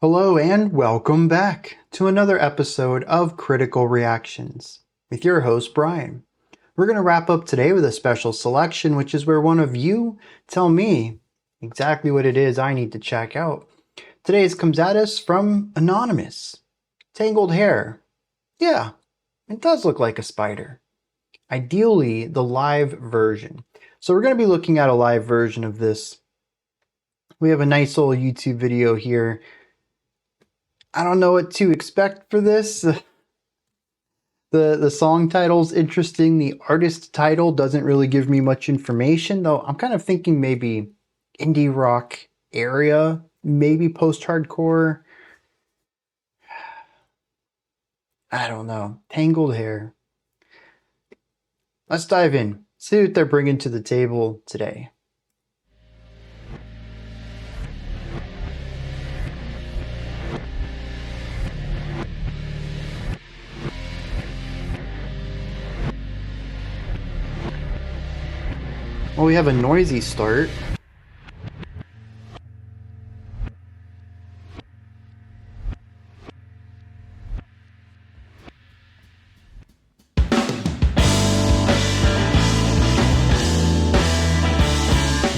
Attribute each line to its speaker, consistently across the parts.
Speaker 1: Hello and welcome back to another episode of Critical Reactions with your host Bryan. We're going to wrap up today with a special selection, which is where one of you tell me exactly what it is I need to check out. Today's comes at us from Anonymous. Tangled Hair. Yeah, it does look like a spider. Ideally, the live version. So we're going to be looking at a live version of this. We have a nice little YouTube video here. I don't know what to expect for this. The song title's interesting. The artist title doesn't really give me much information, though I'm kind of thinking maybe indie rock area, maybe post-hardcore. I don't know. Tangled Hair. Let's dive in. See what they're bringing to the table today. Well, we have a noisy start.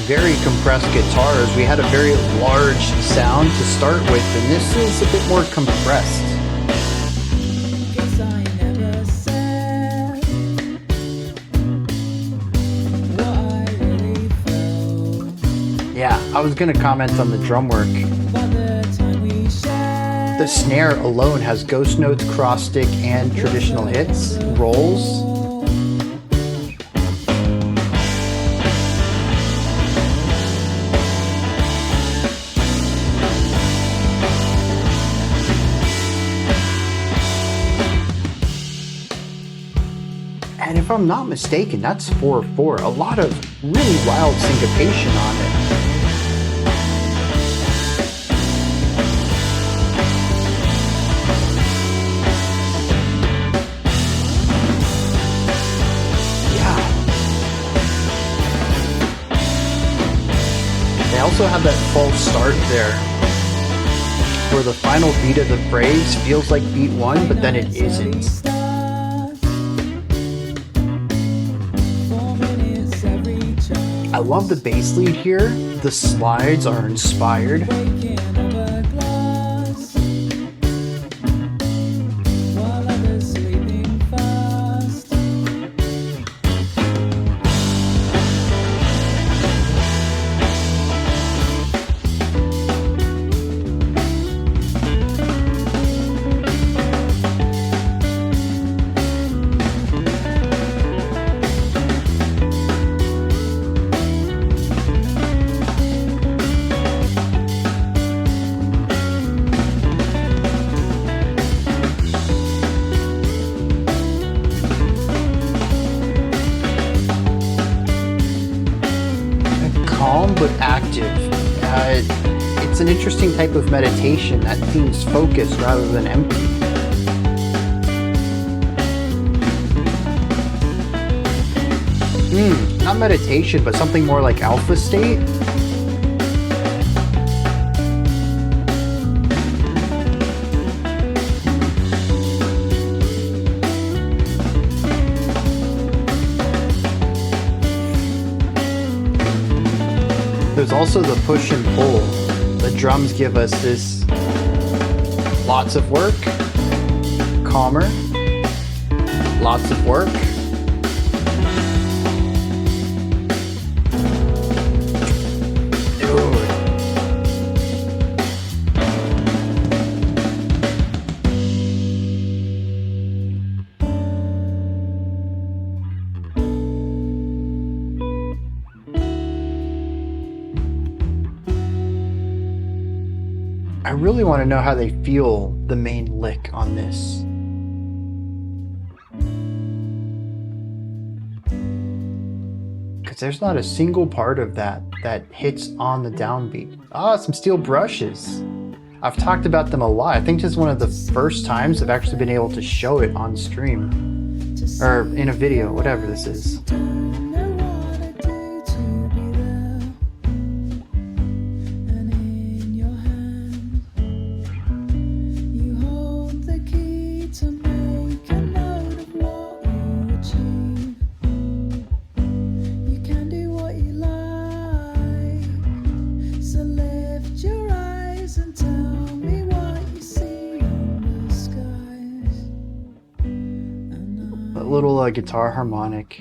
Speaker 1: Very compressed guitars. We had a very large sound to start with, and this is a bit more compressed. Yeah, I was gonna comment on the drum work. The snare alone has ghost notes, cross stick, and traditional hits, rolls. And if I'm not mistaken, that's 4/4. A lot of really wild syncopation on it. They also have that false start there, where the final beat of the phrase feels like beat one, but then it isn't. I love the bass lead here. The slides are inspired. Calm but active. It's an interesting type of meditation that seems focused rather than empty. Not meditation, but something more like alpha state. There's also the push and pull. The drums give us this lots of work, calmer, lots of work. I really want to know how they feel the main lick on this. Because there's not a single part of that hits on the downbeat. Ah, some steel brushes. I've talked about them a lot. I think this is one of the first times I've actually been able to show it on stream. Or in a video, whatever this is. little guitar harmonic.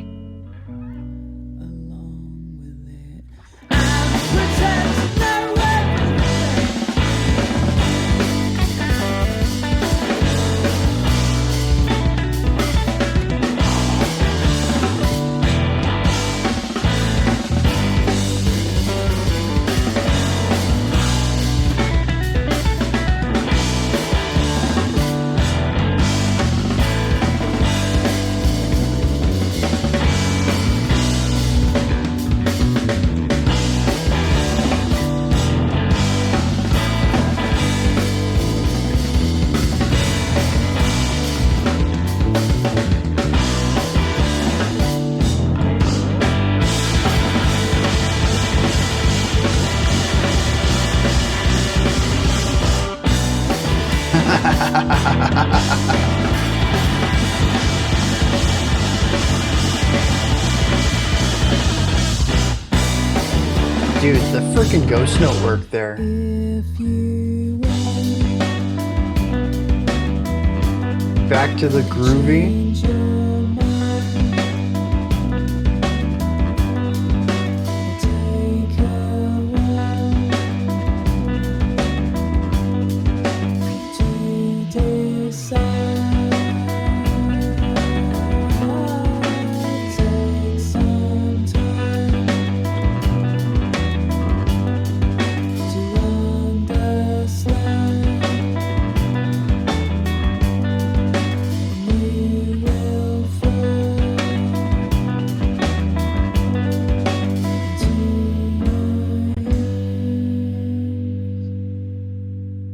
Speaker 1: Dude, the freaking ghost note work there. Back to the groovy.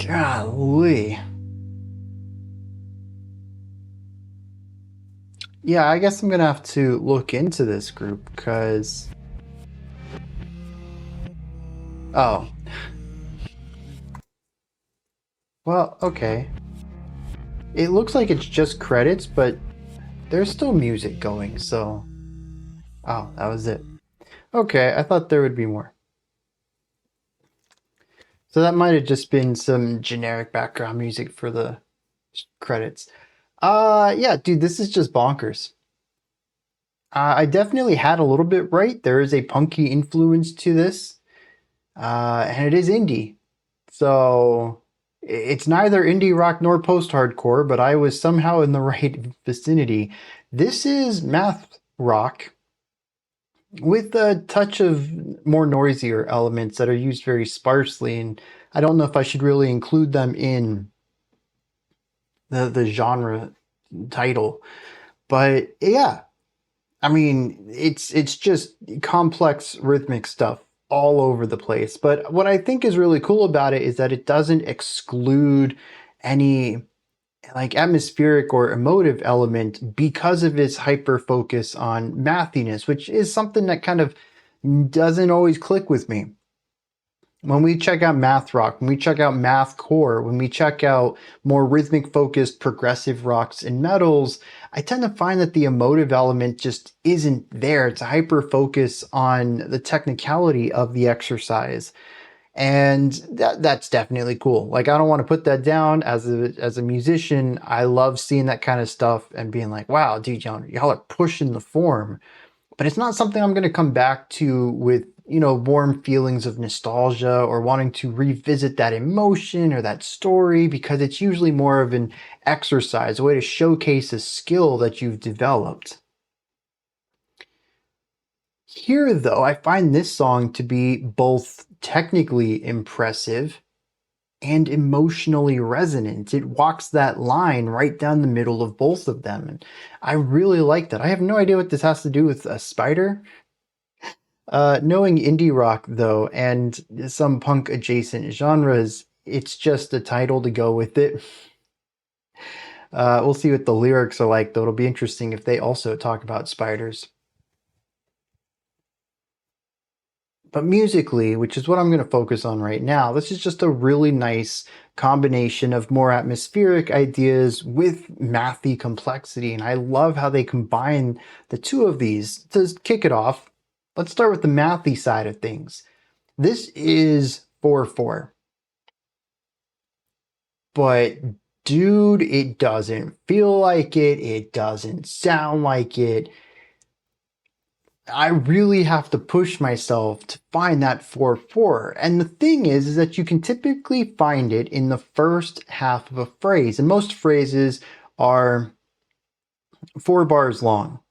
Speaker 1: Golly. Yeah, I guess I'm gonna have to look into this group because... Oh. Well, okay. It looks like it's just credits, but there's still music going, so... Oh, that was it. Okay, I thought there would be more. So that might have just been some generic background music for the credits. Yeah, dude, this is just bonkers. I definitely had a little bit right. There is a punky influence to this, and it is indie. So it's neither indie rock nor post-hardcore, but I was somehow in the right vicinity. This is math rock with a touch of more noisier elements that are used very sparsely, and I don't know if I should really include them in the genre title. But yeah, I mean, it's just complex rhythmic stuff all over the place. But what I think is really cool about it is that it doesn't exclude any like atmospheric or emotive element because of its hyper focus on mathiness, which is something that kind of doesn't always click with me. When we check out math rock, when we check out math core, when we check out more rhythmic focused progressive rocks and metals, I tend to find that the emotive element just isn't there. It's a hyper focus on the technicality of the exercise. And that's definitely cool. Like, I don't want to put that down as a musician. I love seeing that kind of stuff and being like, wow, dude, y'all are pushing the form. But it's not something I'm going to come back to with, warm feelings of nostalgia or wanting to revisit that emotion or that story, because it's usually more of an exercise, a way to showcase a skill that you've developed. Here, though, I find this song to be both technically impressive and emotionally resonant. It walks that line right down the middle of both of them. And I really like that. I have no idea what this has to do with a spider. Knowing indie rock, though, and some punk adjacent genres, it's just a title to go with it. We'll see what the lyrics are like, though. It'll be interesting if they also talk about spiders. But musically, which is what I'm going to focus on right now, this is just a really nice combination of more atmospheric ideas with mathy complexity. And I love how they combine the two of these. To kick it off, let's start with the mathy side of things. This is 4/4. But dude, it doesn't feel like it. It doesn't sound like it. I really have to push myself to find that 4/4. And the thing is that you can typically find it in the first half of a phrase. And most phrases are 4 bars long.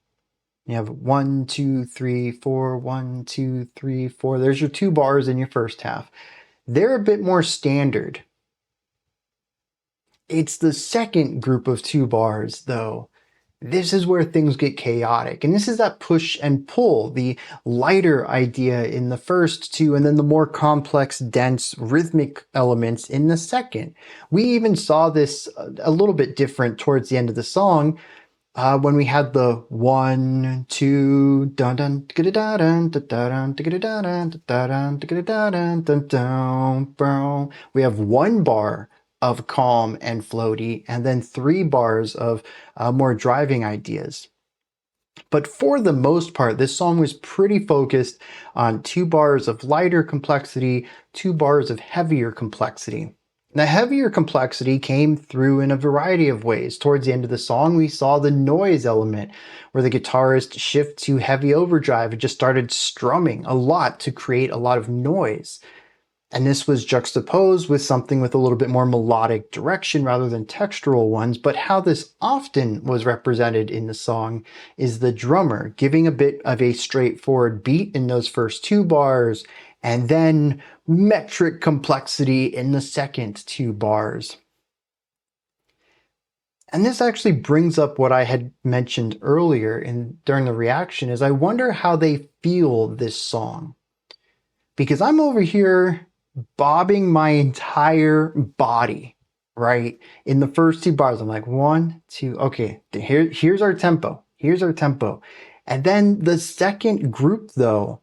Speaker 1: You have 1, 2, 3, 4, 1, 2, 3, 4. There's your 2 bars in your first half. They're a bit more standard. It's the second group of 2 bars, though. This is where things get chaotic. And this is that push and pull, the lighter idea in the first two, and then the more complex, dense rhythmic elements in the second. We even saw this a little bit different towards the end of the song when we had the 1, 2, dun dun dun dun dun dun dun dun dun. We have 1 bar of calm and floaty, and then 3 bars of more driving ideas. But for the most part, this song was pretty focused on 2 bars of lighter complexity, 2 bars of heavier complexity. The heavier complexity came through in a variety of ways. Towards the end of the song, we saw the noise element, where the guitarist shifted to heavy overdrive and just started strumming a lot to create a lot of noise. And this was juxtaposed with something with a little bit more melodic direction rather than textural ones. But how this often was represented in the song is the drummer giving a bit of a straightforward beat in those first 2 bars, and then metric complexity in the second 2 bars. And this actually brings up what I had mentioned earlier during the reaction, is I wonder how they feel this song. Because I'm over here bobbing my entire body, right? In the first 2 bars, I'm like 1, 2, okay, here's our tempo. Here's our tempo. And then the second group, though,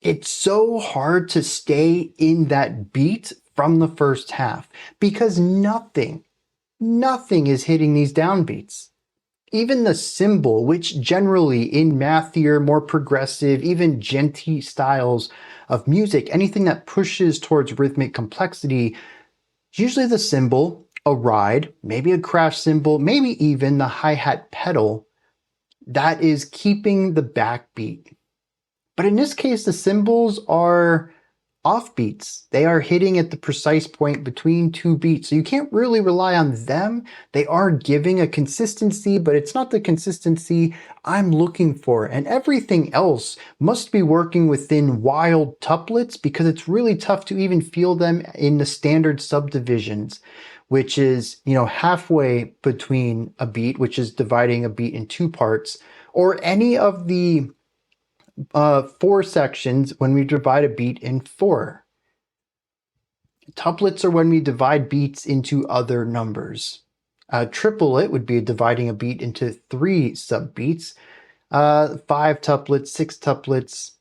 Speaker 1: it's so hard to stay in that beat from the first half because nothing is hitting these downbeats. Even the cymbal, which generally in mathier, more progressive, even djenty styles of music, anything that pushes towards rhythmic complexity, usually the cymbal, a ride, maybe a crash cymbal, maybe even the hi-hat pedal, that is keeping the backbeat. But in this case, the cymbals are offbeats. They are hitting at the precise point between 2 beats. So you can't really rely on them. They are giving a consistency, but it's not the consistency I'm looking for. And everything else must be working within wild tuplets because it's really tough to even feel them in the standard subdivisions, which is, halfway between a beat, which is dividing a beat in 2 parts, or any of the 4 sections when we divide a beat in 4. Tuplets are when we divide beats into other numbers. Triplet would be dividing a beat into 3 subbeats. 5 tuplets, 6 tuplets,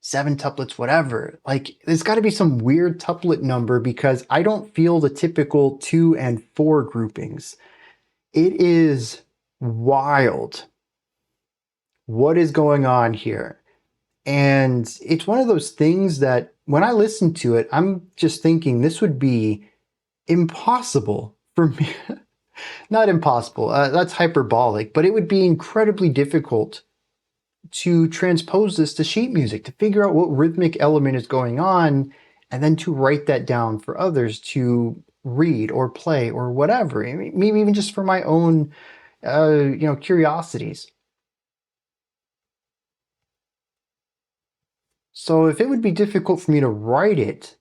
Speaker 1: 7 tuplets, whatever. Like, there's got to be some weird tuplet number because I don't feel the typical 2 and 4 groupings. It is wild what is going on here. And it's one of those things that when I listen to it, I'm just thinking this would be impossible for me. Not impossible, that's hyperbolic, but it would be incredibly difficult to transpose this to sheet music, to figure out what rhythmic element is going on, and then to write that down for others to read or play or whatever, maybe even just for my own, curiosities. So if it would be difficult for me to write it,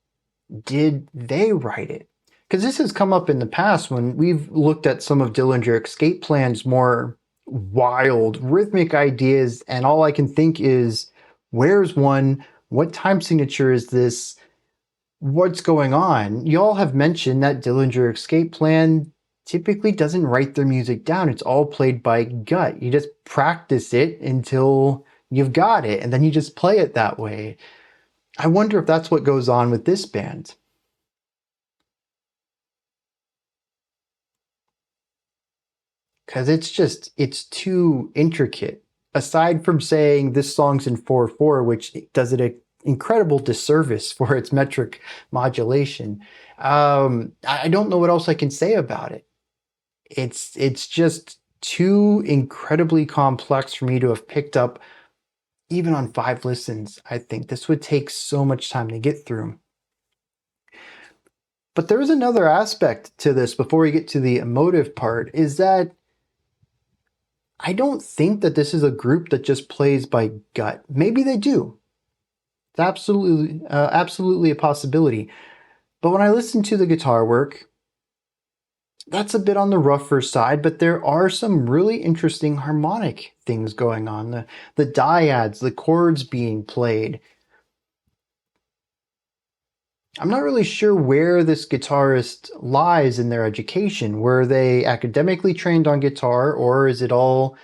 Speaker 1: did they write it? Because this has come up in the past when we've looked at some of Dillinger Escape Plan's more wild rhythmic ideas, and all I can think is, where's one? What time signature is this? What's going on? Y'all have mentioned that Dillinger Escape Plan typically doesn't write their music down. It's all played by gut. You just practice it until you've got it, and then you just play it that way. I wonder if that's what goes on with this band. Because it's too intricate. Aside from saying this song's in 4/4, which does it an incredible disservice for its metric modulation, I don't know what else I can say about it. It's just too incredibly complex for me to have picked up even on 5 listens. I think this would take so much time to get through. But there's another aspect to this before we get to the emotive part, is that I don't think that this is a group that just plays by gut. Maybe they do. It's absolutely a possibility. But when I listen to the guitar work, that's a bit on the rougher side, but there are some really interesting harmonic things going on. The dyads, the chords being played. I'm not really sure where this guitarist lies in their education. Were they academically trained on guitar, or is it all,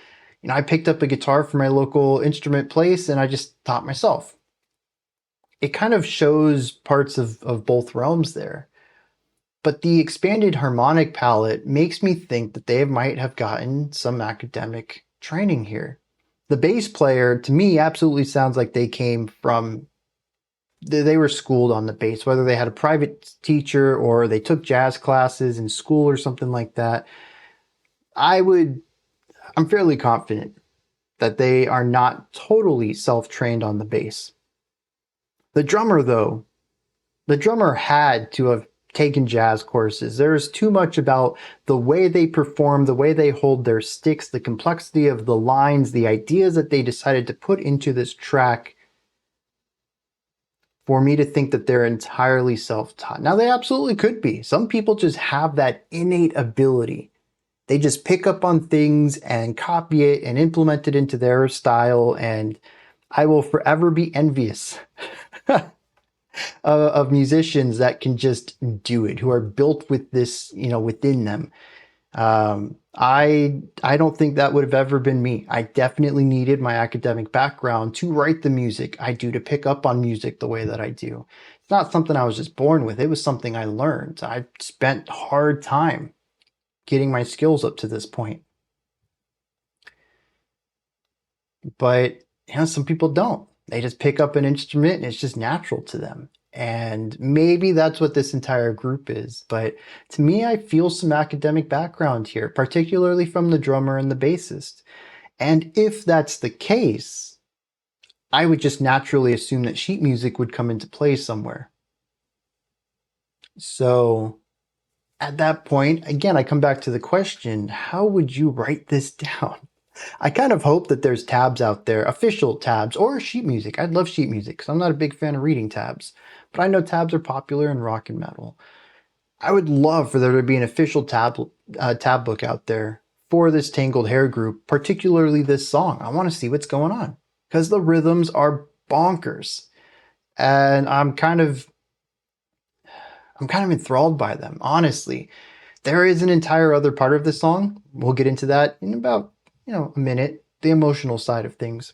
Speaker 1: I picked up a guitar from my local instrument place and I just taught myself? It kind of shows parts of both realms there. But the expanded harmonic palette makes me think that they might have gotten some academic training here. The bass player, to me, absolutely sounds like they came from, they were schooled on the bass, whether they had a private teacher or they took jazz classes in school or something like that. I'm fairly confident that they are not totally self-trained on the bass. The drummer, though, the drummer had to have taken jazz courses. There's too much about the way they perform, the way they hold their sticks, the complexity of the lines, the ideas that they decided to put into this track for me to think that they're entirely self-taught. Now, they absolutely could be. Some people just have that innate ability. They just pick up on things and copy it and implement it into their style, and I will forever be envious of musicians that can just do it, who are built with this, within them. I don't think that would have ever been me. I definitely needed my academic background to write the music I do, to pick up on music the way that I do. It's not something I was just born with. It was something I learned. I spent hard time getting my skills up to this point. But some people don't. They just pick up an instrument and it's just natural to them. And maybe that's what this entire group is. But to me, I feel some academic background here, particularly from the drummer and the bassist. And if that's the case, I would just naturally assume that sheet music would come into play somewhere. So at that point, again, I come back to the question, how would you write this down? I kind of hope that there's tabs out there, official tabs, or sheet music. I'd love sheet music because I'm not a big fan of reading tabs, but I know tabs are popular in rock and metal. I would love for there to be an official tab book out there for this Tangled Hair group, particularly this song. I want to see what's going on because the rhythms are bonkers, and I'm kind of enthralled by them, honestly. There is an entire other part of the song. We'll get into that in about a minute, the emotional side of things.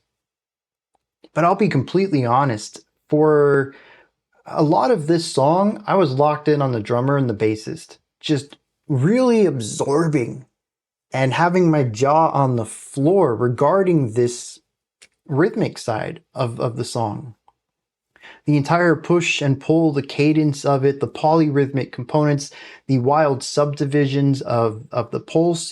Speaker 1: But I'll be completely honest, for a lot of this song, I was locked in on the drummer and the bassist, just really absorbing and having my jaw on the floor regarding this rhythmic side of the song. The entire push and pull, the cadence of it, the polyrhythmic components, the wild subdivisions of the pulse,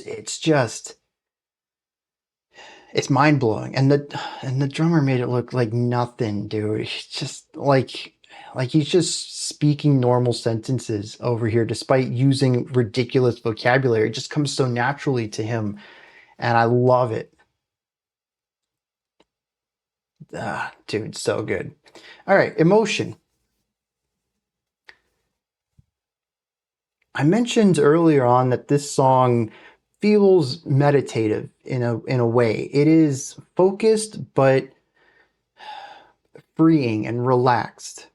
Speaker 1: it's mind-blowing. And the drummer made it look like nothing, dude. It's just like he's just speaking normal sentences over here despite using ridiculous vocabulary. It just comes so naturally to him, and I love it. Dude, so good. All right, emotion. I mentioned earlier on that this song feels meditative in a way. It is focused but freeing and relaxed.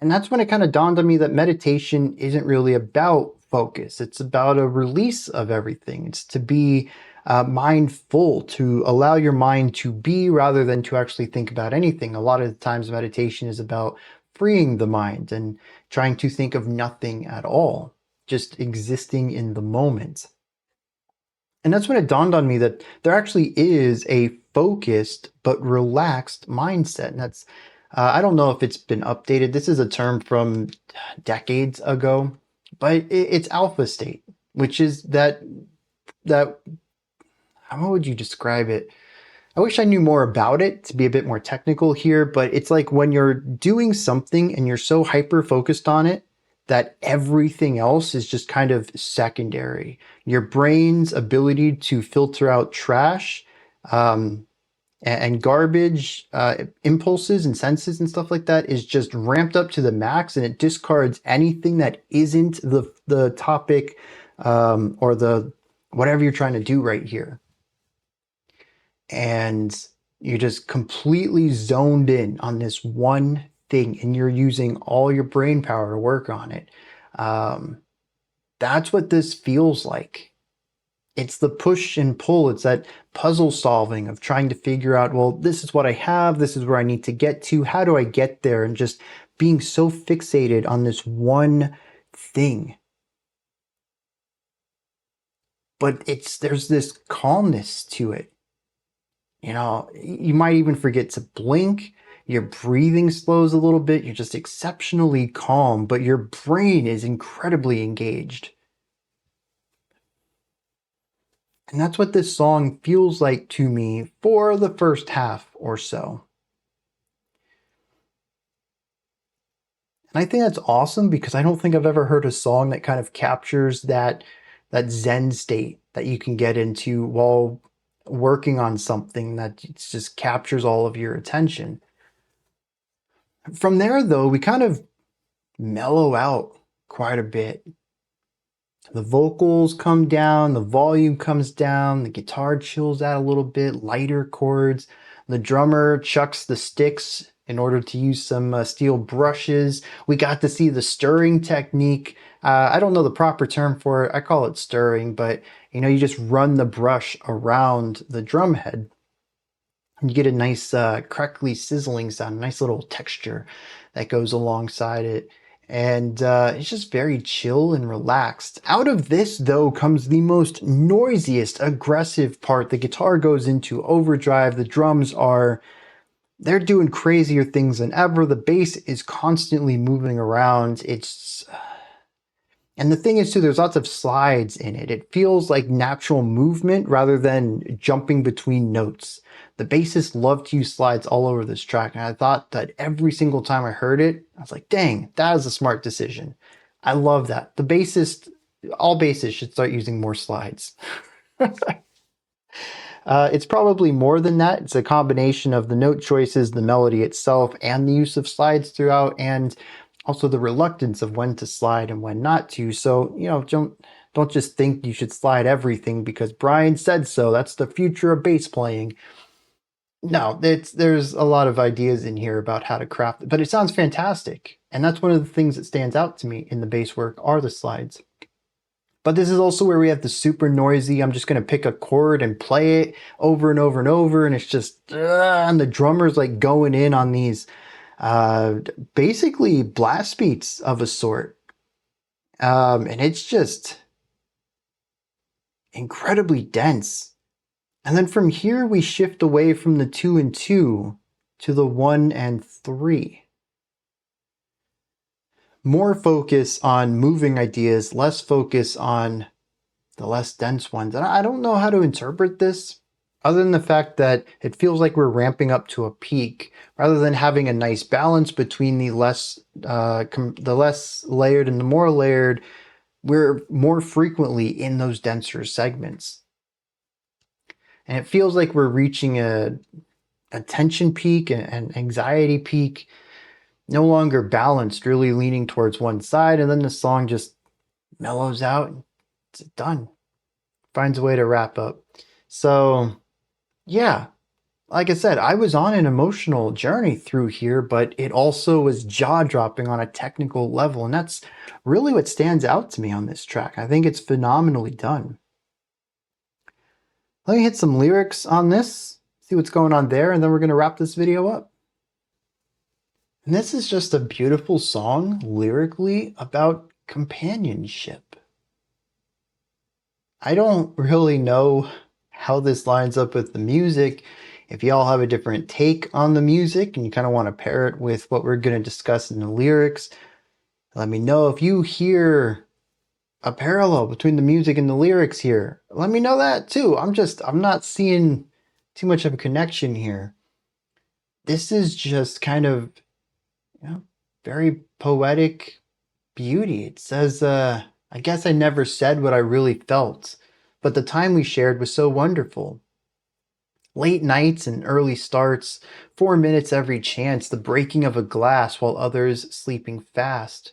Speaker 1: And that's when it kind of dawned on me that meditation isn't really about focus. It's about a release of everything. It's to be mindful, to allow your mind to be rather than to actually think about anything. A lot of the times meditation is about freeing the mind and trying to think of nothing at all, just existing in the moment. And that's when it dawned on me that there actually is a focused but relaxed mindset. And that's, I don't know if it's been updated. This is a term from decades ago, but it's alpha state. which is that how would you describe it? I wish I knew more about it to be a bit more technical here, but it's like when you're doing something and you're so hyper focused on it that everything else is just kind of secondary. Your brain's ability to filter out trash um, and garbage impulses and senses and stuff like that is just ramped up to the max, and it discards anything that isn't the topic or the whatever you're trying to do right here. And you're just completely zoned in on this one thing, and you're using all your brain power to work on it. Um, that's what this feels like. It's the push and pull. It's that puzzle solving of trying to figure out, well, this is what I have. This is where I need to get to. How do I get there? And just being so fixated on this one thing. But there's this calmness to it. You know, you might even forget to blink. Your breathing slows a little bit. You're just exceptionally calm, but your brain is incredibly engaged. And that's what this song feels like to me for the first half or so. And I think that's awesome because I don't think I've ever heard a song that kind of captures that Zen state that you can get into while working on something that just captures all of your attention. From there, though, we kind of mellow out quite a bit. The vocals come down, the volume comes down, the guitar chills out a little bit, lighter chords. The drummer chucks the sticks in order to use some steel brushes. We got to see the stirring technique. I don't know the proper term for it. I call it stirring, but you just run the brush around the drum head. And you get a nice crackly sizzling sound, a nice little texture that goes alongside it. And it's just very chill and relaxed. Out of this, though, comes the most noisiest, aggressive part. The guitar goes into overdrive. The drums they're doing crazier things than ever. The bass is constantly moving around. And the thing is, too, there's lots of slides in it. It feels like natural movement rather than jumping between notes. The bassists love to use slides all over this track, and I thought that every single time I heard it, I was like, dang, that is a smart decision. I love that. All bassists should start using more slides. It's probably more than that. It's a combination of the note choices, the melody itself, and the use of slides throughout, and also the reluctance of when to slide and when not to. So, don't just think you should slide everything because Bryan said so. That's the future of bass playing. No, there's a lot of ideas in here about how to craft it, but it sounds fantastic. And that's one of the things that stands out to me in the bass work are the slides. But this is also where we have the super noisy, I'm just going to pick a chord and play it over and over and over. And it's just, and the drummer's like going in on these basically blast beats of a sort. And it's just incredibly dense. And then from here, we shift away from the 2 and 2 to the 1 and 3. More focus on moving ideas, less focus on the less dense ones. And I don't know how to interpret this other than the fact that it feels like we're ramping up to a peak rather than having a nice balance between the less layered and the more layered. We're more frequently in those denser segments. And it feels like we're reaching a tension peak and anxiety peak, no longer balanced, really leaning towards one side, and then the song just mellows out and it's done. Finds a way to wrap up. So, yeah, like I said, I was on an emotional journey through here, but it also was jaw-dropping on a technical level, and that's really what stands out to me on this track. I think it's phenomenally done. Let me hit some lyrics on this, see what's going on there, and then we're going to wrap this video up. And this is just a beautiful song, lyrically, about companionship. I don't really know how this lines up with the music. If y'all have a different take on the music and you kind of want to pair it with what we're going to discuss in the lyrics, let me know. If you hear a parallel between the music and the lyrics here? Let me know that too. I'm not seeing too much of a connection here. This is just kind of, very poetic beauty. It says, I guess I never said what I really felt, but the time we shared was so wonderful. Late nights and early starts, 4 minutes every chance, the breaking of a glass while others sleeping fast.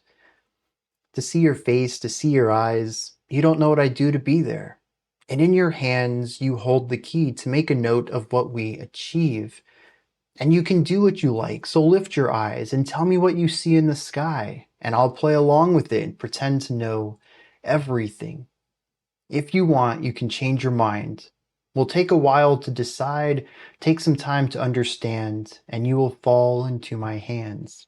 Speaker 1: To see your face, to see your eyes, you don't know what I do to be there. And in your hands, you hold the key to make a note of what we achieve. And you can do what you like, so lift your eyes and tell me what you see in the sky, and I'll play along with it and pretend to know everything. If you want, you can change your mind. Will take a while to decide, take some time to understand, and you will fall into my hands.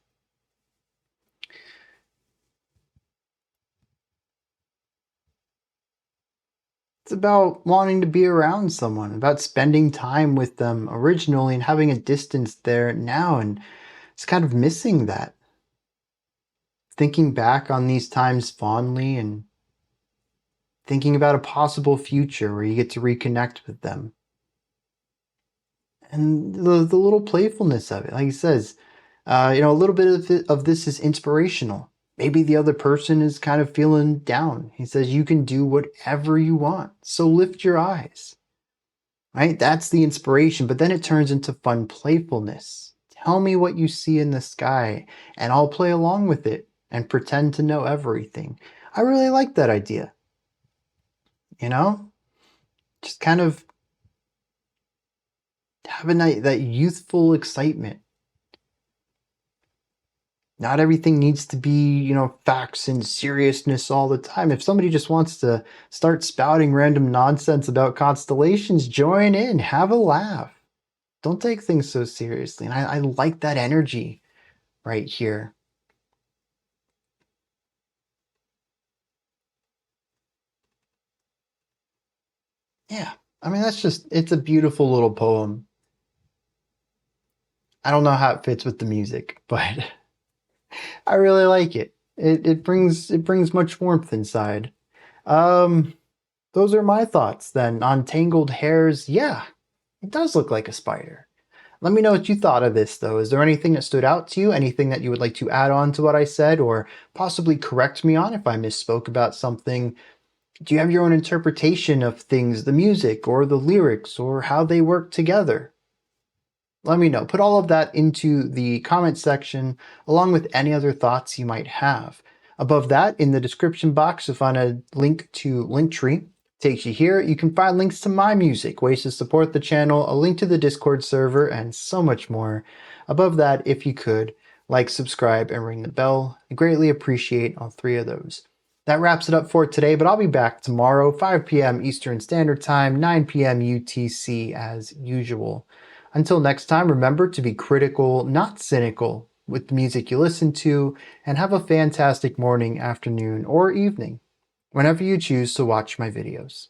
Speaker 1: It's about wanting to be around someone, about spending time with them originally and having a distance there now, and it's kind of missing that. Thinking back on these times fondly and thinking about a possible future where you get to reconnect with them. And the little playfulness of it, like he says, a little bit of this is inspirational. Maybe the other person is kind of feeling down. He says, you can do whatever you want. So lift your eyes, right? That's the inspiration. But then it turns into fun playfulness. Tell me what you see in the sky, and I'll play along with it and pretend to know everything. I really like that idea. You know, just kind of having that youthful excitement. Not everything needs to be, facts and seriousness all the time. If somebody just wants to start spouting random nonsense about constellations, join in, have a laugh. Don't take things so seriously. And I like that energy right here. Yeah. I mean, it's a beautiful little poem. I don't know how it fits with the music, but I really like it. It brings much warmth inside. Um, those are my thoughts then on Tangled Hairs. Yeah, it does look like a spider. Let me know what you thought of this, though. Is there anything that stood out to you? Anything that you would like to add on to what I said, or possibly correct me on if I misspoke about something? Do you have your own interpretation of things, the music, or the lyrics, or how they work together? Let me know. Put all of that into the comment section, along with any other thoughts you might have. Above that, in the description box, you'll find a link to Linktree. Takes you here. You can find links to my music, ways to support the channel, a link to the Discord server, and so much more. Above that, if you could, like, subscribe, and ring the bell. I greatly appreciate all three of those. That wraps it up for today, but I'll be back tomorrow, 5 p.m. Eastern Standard Time, 9 p.m. UTC as usual. Until next time, remember to be critical, not cynical, with the music you listen to, and have a fantastic morning, afternoon, or evening, whenever you choose to watch my videos.